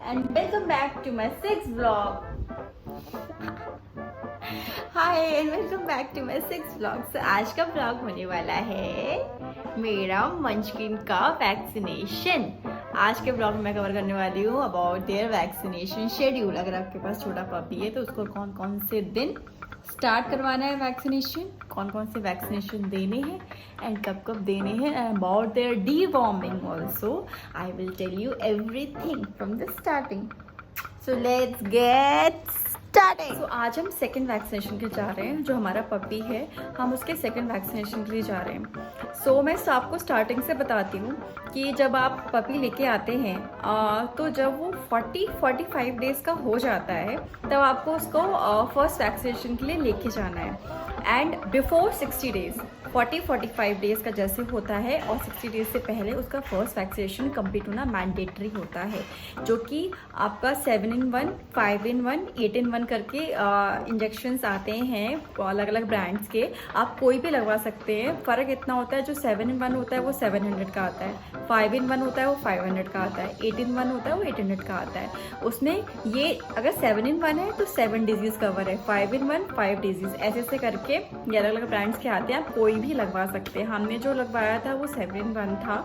and welcome back to my sixth vlog. Hi and welcome back to my sixth vlog. So आज का vlog होने वाला है मेरा मंचकिन का वैक्सीनेशन. आज के ब्लॉग में मैं कवर करने वाली हूँ अबाउट देयर वैक्सीनेशन शेड्यूल. अगर आपके पास छोटा पपी है तो उसको कौन कौन से दिन स्टार्ट करवाना है वैक्सीनेशन, कौन कौन से वैक्सीनेशन देने हैं एंड कब कब देने हैं, and about their deworming also. I will tell you everything from the starting. So let's get starting. तो आज हम सेकेंड वैक्सीनेशन के जा रहे हैं. जो हमारा पपी है हम उसके सेकेंड वैक्सीनेशन के लिए जा रहे हैं. सो मैं आपको स्टार्टिंग से बताती हूँ कि जब आप पपी लेके आते हैं तो जब वो 40-45 डेज़ का हो जाता है तब आपको उसको फर्स्ट वैक्सीनेशन के लिए लेके जाना है. एंड बिफोर 60 डेज़ 40-45 डेज़ का जैसे होता है और 60 डेज़ से पहले उसका फर्स्ट वैक्सीनेशन कंप्लीट होना मैंडेटरी होता है, जो कि आपका 7-in-1, 5-in-1, 8-in-1 करके इंजेक्शंस आते हैं अलग अलग ब्रांड्स के. आप कोई भी लगवा सकते हैं. फ़र्क इतना होता है, जो 7-in-1 होता है वो 700 का आता है, 5-in-1 होता है वो 500 का आता है, 8-in-1 होता है वो 800 का आता है. उसमें ये अगर 7-in-1 है तो 7 डिजीज़ कवर है, 5-in-1 5 डिजीज़, ऐसे ऐसे करके ये अलग अलग ब्रांड्स के आते हैं. आप कोई भी लगवा सकते हैं. हमने जो लगवाया था वो 7-in-1 था.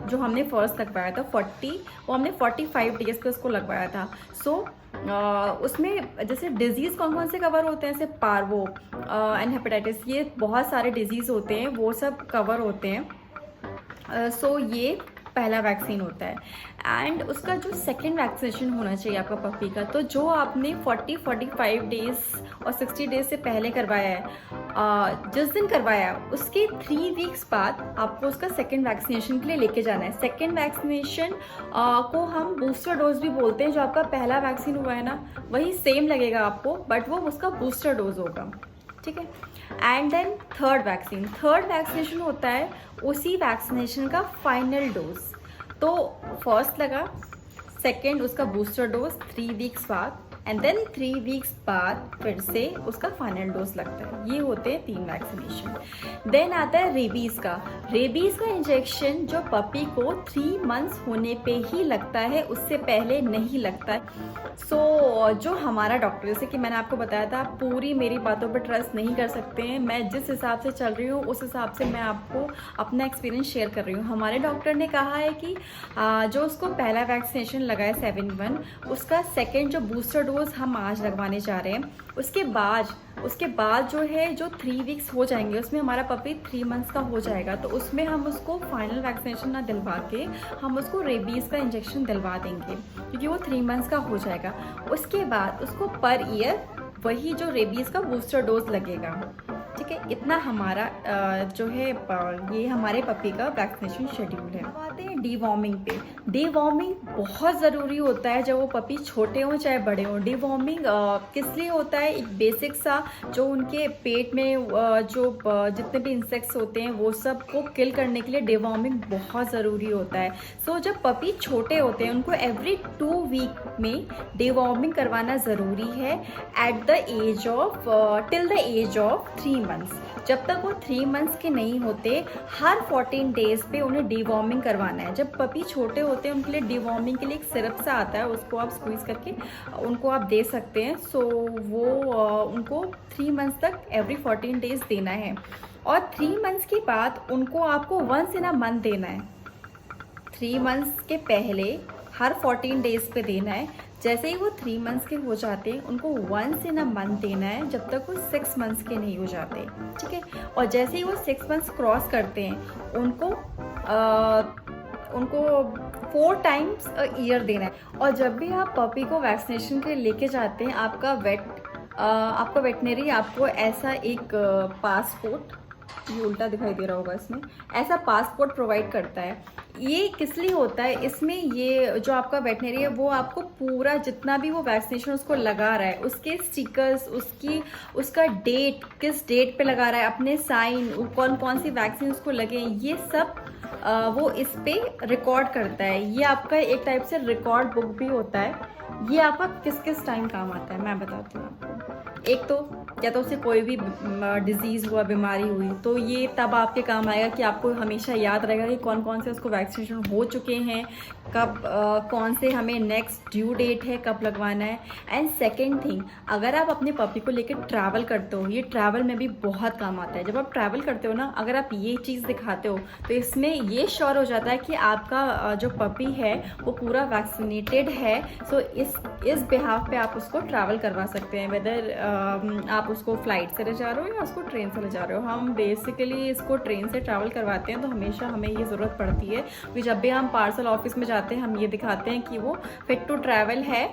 जो हमने फर्स्ट लगवाया था 40, वो हमने 45 डेज़ पे उसको लगवाया था. सो उसमें जैसे डिजीज़ कौन कौन से कवर होते हैं, जैसे पार्वो एंड हेपेटाइटिस, ये बहुत सारे डिजीज़ होते हैं, वो सब कवर होते हैं. सो ये पहला वैक्सीन होता है. एंड उसका जो सेकेंड वैक्सीनेशन होना चाहिए आपका पपी का, तो जो आपने 40-45 डेज़ और 60 डेज़ से पहले करवाया है, जिस दिन करवाया उसके 3 वीक्स बाद आपको उसका सेकेंड वैक्सीनेशन के लिए लेके जाना है. सेकेंड वैक्सीनेशन को हम बूस्टर डोज भी बोलते हैं. जो आपका पहला वैक्सीन हुआ है ना, वही सेम लगेगा आपको, बट वो उसका बूस्टर डोज होगा. ठीक है. एंड देन थर्ड वैक्सीनेशन होता है उसी वैक्सीनेशन का फाइनल डोज. तो फर्स्ट लगा, सेकेंड उसका बूस्टर डोज 3 वीक्स बाद, एंड देन 3 वीक्स बाद फिर से उसका फाइनल डोज लगता है. ये होते हैं 3 वैक्सीनेशन. देन आता है रेबीज़ का इंजेक्शन, जो पपी को 3 मंथ्स होने पे ही लगता है, उससे पहले नहीं लगता है. सो जो हमारा डॉक्टर, जैसे कि मैंने आपको बताया था, आप पूरी मेरी बातों पर ट्रस्ट नहीं कर सकते हैं. मैं जिस हिसाब से चल रही हूँ उस हिसाब से मैं आपको अपना एक्सपीरियंस शेयर कर रही हूँ. हमारे डॉक्टर ने कहा है कि जो उसको पहला वैक्सीनेशन लगा है 7-in-1, उसका सेकेंड जो बूस्टर डोज हम आज लगवाने जा रहे हैं, उसके बाद जो है, जो 3 वीक्स हो जाएंगे, उसमें हमारा पपी 3 मंथ्स का हो जाएगा. तो उसमें हम उसको फाइनल वैक्सीनेशन ना दिलवा के हम उसको रेबीज़ का इंजेक्शन दिलवा देंगे, क्योंकि वो 3 मंथ्स का हो जाएगा. उसके बाद उसको पर ईयर वही जो रेबीज़ का बूस्टर डोज लगेगा. ठीक है. इतना हमारा जो है ये हमारे पपी का वैक्सीनेशन शेड्यूल है. अब आते हैं डीवॉर्मिंग पे. डीवॉर्मिंग बहुत ज़रूरी होता है जब वो पपी छोटे हों चाहे बड़े हों. डीवॉर्मिंग किस लिए होता है? एक बेसिक सा, जो उनके पेट में जो जितने भी इंसेक्ट्स होते हैं वो सब को किल करने के लिए डीवॉर्मिंग बहुत ज़रूरी होता है. सो जब पपी छोटे होते हैं उनको एवरी 2 वीक में डीवॉर्मिंग करवाना ज़रूरी है, at the age of till the age of 3 months. जब तक वो 3 मंथ्स के नहीं होते, हर 14 डेज़ पे उन्हें डीवॉर्मिंग करवाना है. जब पपी छोटे होते हैं उनके लिए डीवॉर्मिंग के लिए एक सिरप सा आता है, उसको आप स्क्वीज़ करके उनको आप दे सकते हैं. सो वो उनको 3 मंथ्स तक एवरी 14 डेज़ देना है. और 3 मंथ्स के बाद उनको आपको वंस इन अ मंथ देना है. 3 मंथ्स के पहले हर 14 डेज़ पे देना है. जैसे ही वो 3 मंथ्स के हो जाते हैं उनको वंस इन अ मंथ देना है, जब तक वो 6 मंथ्स के नहीं हो जाते. ठीक है. और जैसे ही वो 6 मंथ्स क्रॉस करते हैं उनको 4 टाइम्स अ ईयर देना है. और जब भी आप पपी को वैक्सीनेशन के लिए लेके जाते हैं, आपका वेटनरी आपको ऐसा एक पासपोर्ट, ये उल्टा दिखाई दे रहा होगा इसमें, ऐसा पासपोर्ट प्रोवाइड करता है. ये किस लिए होता है? इसमें ये जो आपका वेटनरी है वो आपको पूरा जितना भी वो वैक्सीनेशन उसको लगा रहा है, उसके स्टिकर्स, उसका डेट, किस डेट पे लगा रहा है, अपने साइन, कौन कौन सी वैक्सीन उसको लगे, ये सब वो इस पे रिकॉर्ड करता है. ये आपका एक टाइप से रिकॉर्ड बुक भी होता है. ये आपका किस किस टाइम काम आता है मैं बताती हूँ आपको. एक तो या तो उसे कोई भी डिजीज़ हुआ, बीमारी हुई, तो ये तब आपके काम आएगा कि आपको हमेशा याद रहेगा कि कौन कौन से उसको वैक्सीनेशन हो चुके हैं, कब कौन से हमें नेक्स्ट ड्यू डेट है, कब लगवाना है। एंड सेकेंड थिंग, अगर आप अपने पपी को लेकर ट्रैवल करते हो, ये ट्रैवल में भी बहुत काम आता है। जब आप ट्रैवल करते हो ना, अगर आप ये चीज़ दिखाते हो तो इसमें ये श्योर हो जाता है कि आपका जो पपी है वो पूरा वैक्सीनेटेड है। सो इस बिहाफ पे आप उसको ट्रैवल करवा सकते हैं, वेदर आप उसको फ्लाइट से ले जा रहे हो या उसको ट्रेन से ले जा रहे हो। हम बेसिकली इसको ट्रेन से ट्रैवल करवाते हैं, तो हमेशा हमें ये ज़रूरत पड़ती है कि जब भी हम पार्सल ऑफिस में जाते हैं हम ये दिखाते हैं कि वो फिट टू ट्रैवल है,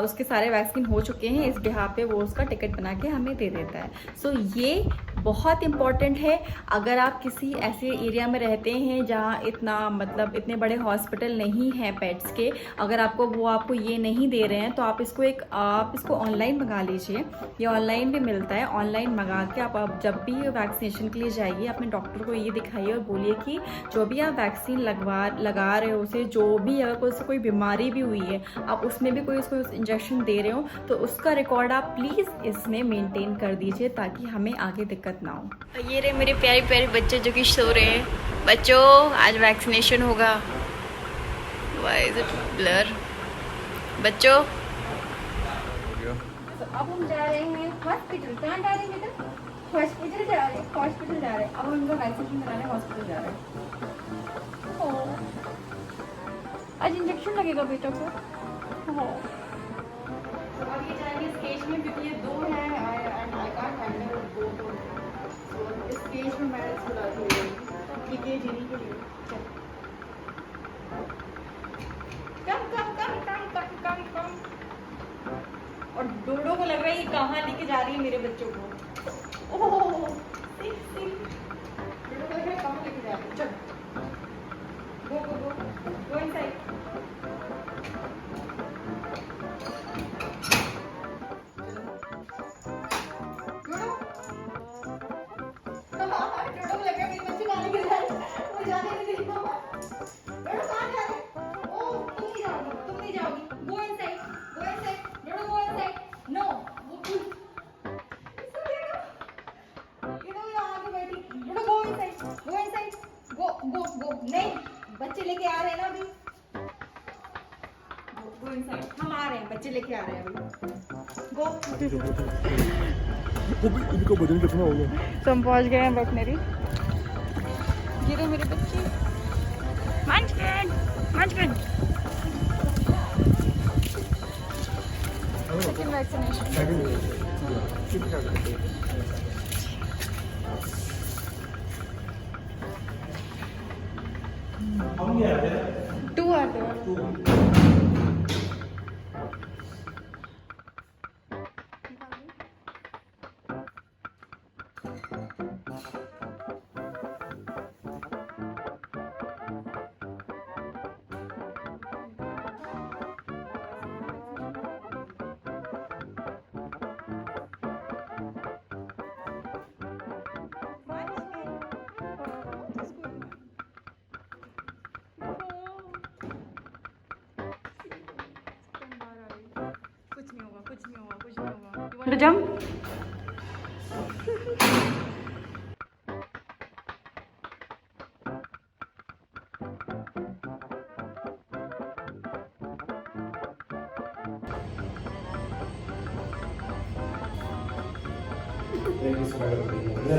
उसके सारे वैक्सीन हो चुके हैं, इस बिहाफ पे वो उसका टिकट बना के हमें दे देता है। सो ये बहुत इम्पॉर्टेंट है। अगर आप किसी ऐसे एरिया में रहते हैं जहाँ इतना मतलब इतने बड़े हॉस्पिटल नहीं हैं पेट्स के, अगर आपको ये नहीं दे रहे हैं तो आप इसको ऑनलाइन मंगा लीजिए। ये ऑनलाइन भी मिलता है। ऑनलाइन मंगा के आप जब भी वैक्सीनेशन के लिए जाइए अपने डॉक्टर को ये दिखाइए और बोलिए कि जो भी आप वैक्सीन लगा रहे हो उसे, जो भी अगर कोई बीमारी भी हुई है, आप उसमें भी कोई उसको इंजेक्शन दे रहे हो तो उसका रिकॉर्ड आप प्लीज़ इसमें मेंटेन कर दीजिए ताकि हमें आगे दिक्कत ना हो। ये रहे मेरे प्यारे प्यारे बच्चे जो कि सो रहे हैं। बच्चों, आज वैक्सीनेशन होगा। Why is it blur? बच्चों, अब हम जा रहे हैं हॉस्पिटल। कहाँ जा रहे हैं बेटा? हॉस्पिटल जा रहे हैं। अब हम उनका वैक्सीनेशन कराने हॉस्पिटल जा रहे हैं। आज इंजेक्शन लगेगा बेटा को। अब ये जाएंगे इस केज में क्योंकि ये 2 हैं and I can't handle both. तो इस केज में मैं इसको डालती हूँ ये केज इन्हीं के लिए। कम। और डोडो को लग रहा है ये कहाँ लेके जा रही है मेरे बच्चों को। ओह डोडो को लग रहा है कहाँ लेके जा रही है। चल गो इनसाइड। नहीं, बच्चे लेके आ रहे हैं ना अभी। Go inside. हम आ रहे हैं, बच्चे लेके आ रहे हैं अभी। गो। इनका वजन कितना होगा? तो हम पहुंच गए हैं वेटनरी। ये रहे मेरे बच्चे। मंचकिन। Second vaccination. हम आते हैं 2 आते हैं। 2 jump.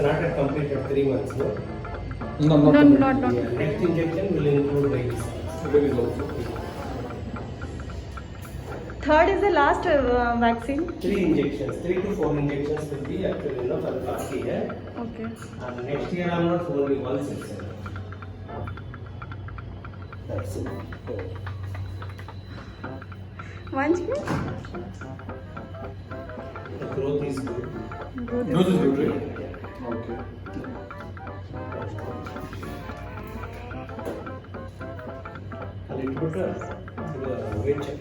not yet completed 3 months, no? No, not. Yeah. Next injection will include rabies. Rabies also. Third is the last vaccine. 3 injections, 3 to 4 injections will be actually enough for the first year. Okay. And next year onwards only 1 section. That's it. Munchkin? The growth is good. Growth is good, right? Okay. A little bit weight check.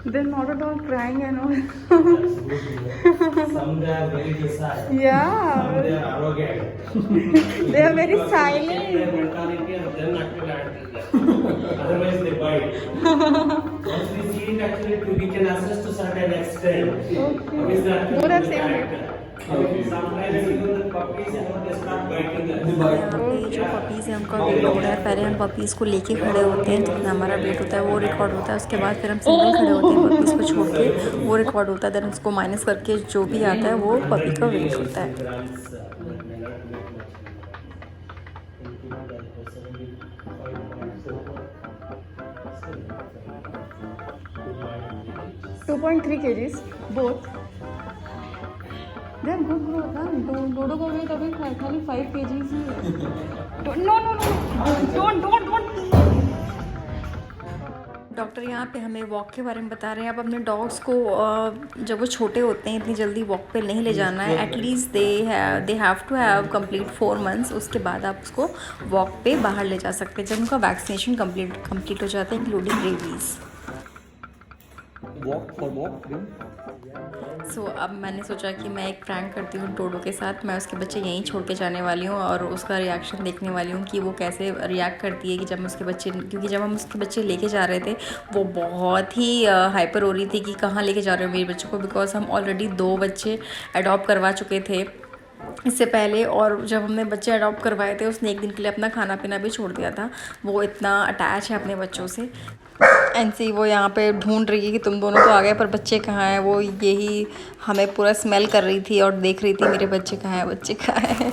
They're not at all crying and all. That's good. Some they are very decide. Some Yeah. they are arrogant. They are very Because they check silent. their mentality and then actually act that. Otherwise they bite. Once we see it actually we can assess to certain extent. Okay. How is that Both have the same character? Sometimes even the puppies they start biting us. यहाँ पे जो puppies हैं उनका wait हो रहा है। पहले हम पपीज़ को लेके खड़े होते हैं, जितना हमारा वेट होता है वो रिकॉर्ड होता है। उसके बाद फिर हम सिंगल खड़े होते हैं, पपीज़ को छोड़ के वो रिकॉर्ड होता है। देन उसको माइनस करके जो भी आता है वो पपी का वेट होता है। .3 kgs both. They're good growth, huh? डोडो का वेट अभी खाली 5 kgs ही है। No, don't. डॉक्टर यहाँ पे हमें वॉक के बारे में बता रहे हैं। आप अपने डॉग्स को जब वो छोटे होते हैं इतनी जल्दी वॉक पे नहीं ले जाना है। At least they have to have complete 4 months। उसके बाद आप उसको वॉक पे बाहर ले जा सकते हैं जब उनका वैक्सीनेशन कंप्लीट हो जाता है, इंक्लूडिंग रेबीज़। सो अब मैंने सोचा कि मैं एक प्रैंक करती हूँ डोडो के साथ। मैं उसके बच्चे यहीं छोड़ के जाने वाली हूँ और उसका रिएक्शन देखने वाली हूँ कि वो कैसे रिएक्ट करती है कि जब मैं उसके बच्चे, क्योंकि जब हम उसके बच्चे लेके जा रहे थे वो बहुत ही हाइपर हो रही थी कि कहाँ लेके जा रहे हो मेरे बच्चों को, बिकॉज हम ऑलरेडी 2 बच्चे अडॉप्ट करवा चुके थे इससे पहले। और जब हमने बच्चे अडॉप्ट करवाए थे उसने 1 दिन के लिए अपना खाना पीना भी छोड़ दिया था। वो इतना अटैच है अपने बच्चों से। एनसी वो यहाँ पे ढूंढ रही है कि तुम दोनों तो आ गए पर बच्चे कहाँ हैं। वो यही हमें पूरा स्मेल कर रही थी और देख रही थी मेरे बच्चे कहाँ हैं।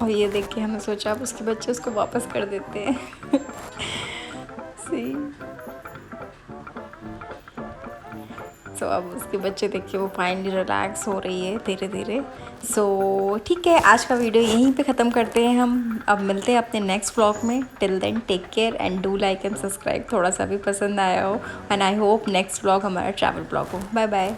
और ये देख के हमने सोचा अब उसके बच्चे उसको वापस कर देते हैं। सी सो अब उसके बच्चे देख के वो फाइनली रिलैक्स हो रही है धीरे धीरे। सो ठीक है, आज का वीडियो यहीं पे ख़त्म करते हैं हम। अब मिलते हैं अपने नेक्स्ट व्लॉग में। Till then take care and do like and subscribe. थोड़ा सा भी पसंद आया हो and I hope next vlog हमारा ट्रैवल व्लॉग हो। Bye bye.